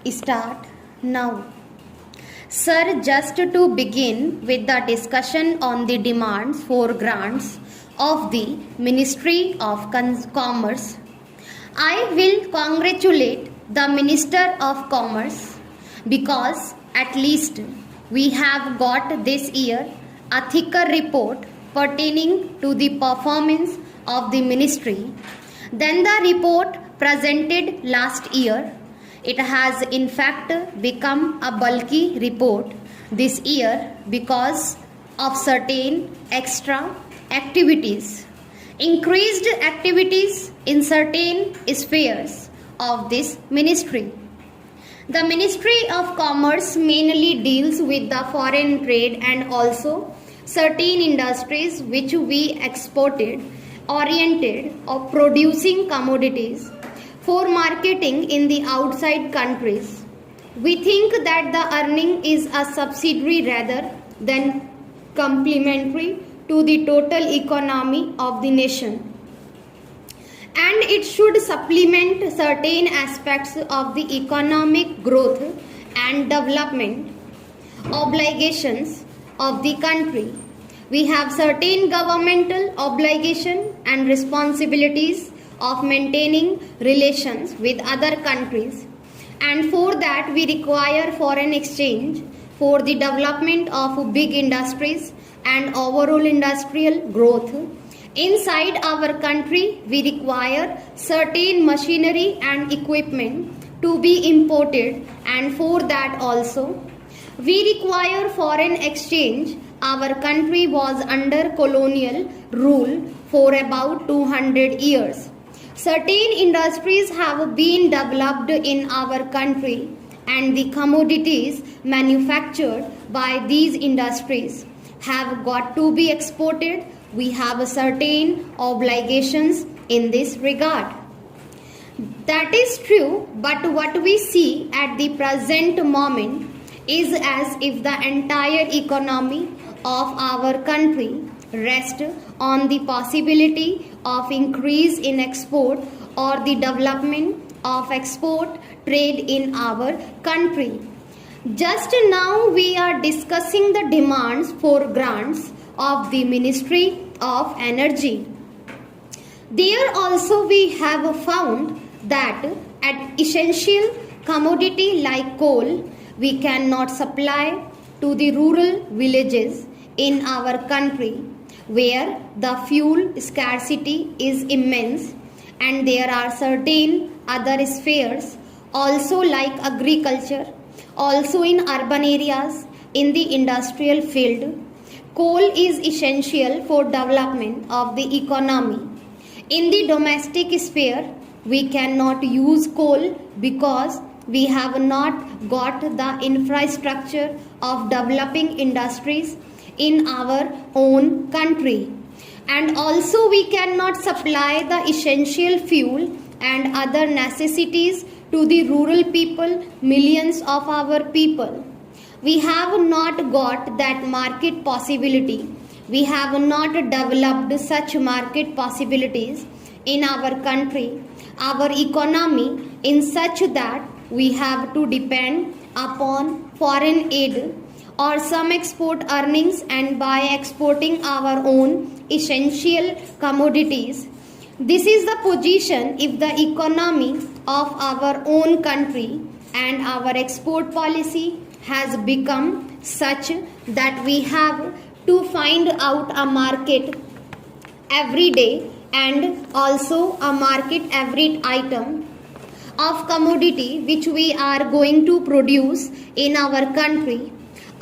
Start now. Sir, just to begin with the discussion on the demands for grants of the Ministry of Commerce, I will congratulate the Minister of Commerce because at least we have got this year a thicker report pertaining to the performance of the ministry than the report presented last year. It has in fact become a bulky report this year because of certain extra activities, increased activities in certain spheres of this ministry. The Ministry of Commerce mainly deals with the foreign trade and also certain industries which we exported, oriented of producing commodities for marketing in the outside countries. We think that the earning is a subsidiary rather than complementary to the total economy of the nation, and it should supplement certain aspects of the economic growth and development obligations of the country. We have certain governmental obligation and responsibilities of maintaining relations with other countries, and for that we require foreign exchange for the development of big industries and overall industrial growth. Inside our country we require certain machinery and equipment to be imported, and for that also we require foreign exchange. Our country was under colonial rule for about 200 years. Certain industries have been developed in our country, and the commodities manufactured by these industries have got to be exported. We have certain obligations in this regard. That is true, but what we see at the present moment is as if the entire economy of our country rests on the possibility of increase in export or the development of export trade in our country. Just now we are discussing the demands for grants of the Ministry of Energy. There also we have found that an essential commodity like coal we cannot supply to the rural villages in our country where the fuel scarcity is immense, and there are certain other spheres also like agriculture, also in urban areas, in the industrial field. Coal is essential for development of the economy. In the domestic sphere, we cannot use coal because we have not got the infrastructure of developing industries in our own country, and also we cannot supply the essential fuel and other necessities to the rural people, millions of our people. We have not got that market possibility. We have not developed such market possibilities in our country, our economy, in such that we have to depend upon foreign aid or some export earnings, and by exporting our own essential commodities. This is the position if the economy of our own country and our export policy has become such that we have to find out a market every day and also a market every item of commodity which we are going to produce in our country.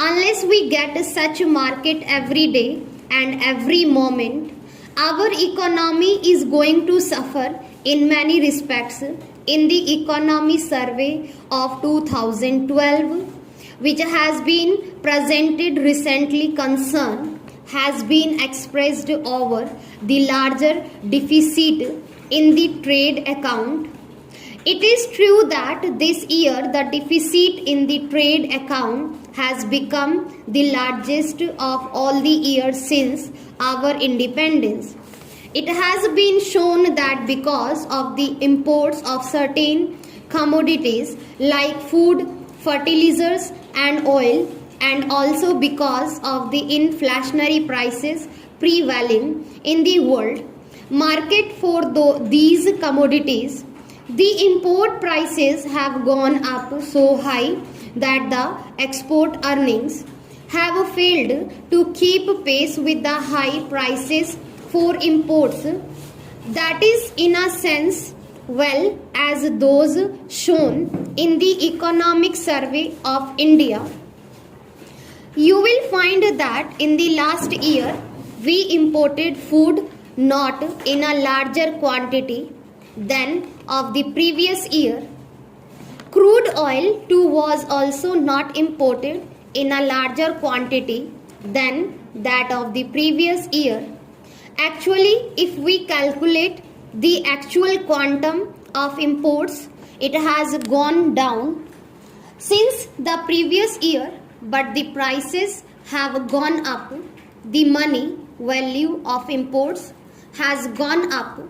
Unless we get such market every day and every moment, our economy is going to suffer in many respects. In the economy survey of 2012, which has been presented recently, concern has been expressed over the larger deficit in the trade account. It is true that this year the deficit in the trade account has become the largest of all the years since our independence. It has been shown that because of the imports of certain commodities like food, fertilizers and oil, and also because of the inflationary prices prevailing in the world market for these commodities, the import prices have gone up so high that the export earnings have failed to keep pace with the high prices for imports, that is in a sense well as those shown in the economic survey of India. You will find that in the last year we imported food not in a larger quantity than of the previous year. Crude oil too was also not imported in a larger quantity than that of the previous year. Actually, if we calculate the actual quantum of imports, it has gone down since the previous year, but the prices have gone up. The money value of imports has gone up,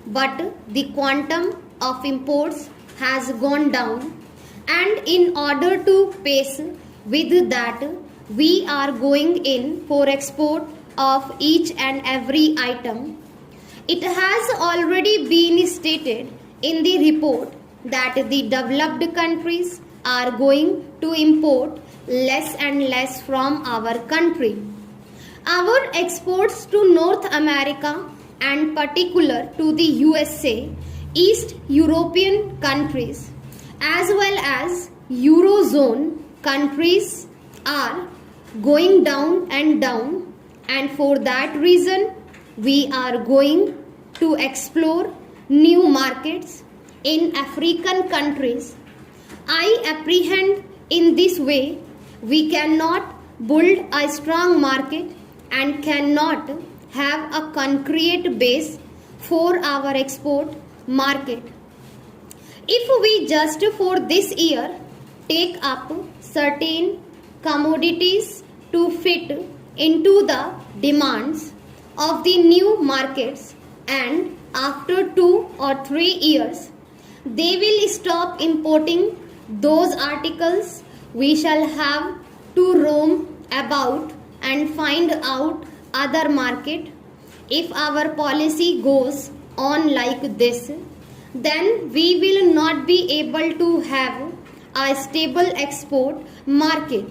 but the quantum of imports has gone down, and in order to pace with that, we are going in for export of each and every item. It has already been stated in the report that the developed countries are going to import less and less from our country. Our exports to North America and particular to the USA, East European countries as well as Eurozone countries are going down and down, and for that reason we are going to explore new markets in African countries. I apprehend in this way we cannot build a strong market and cannot have a concrete base for our export market. If we just for this year take up certain commodities to fit into the demands of the new markets, and after 2 or 3 years they will stop importing those articles, we shall have to roam about and find out other market. If our policy goes on like this, then we will not be able to have a stable export market.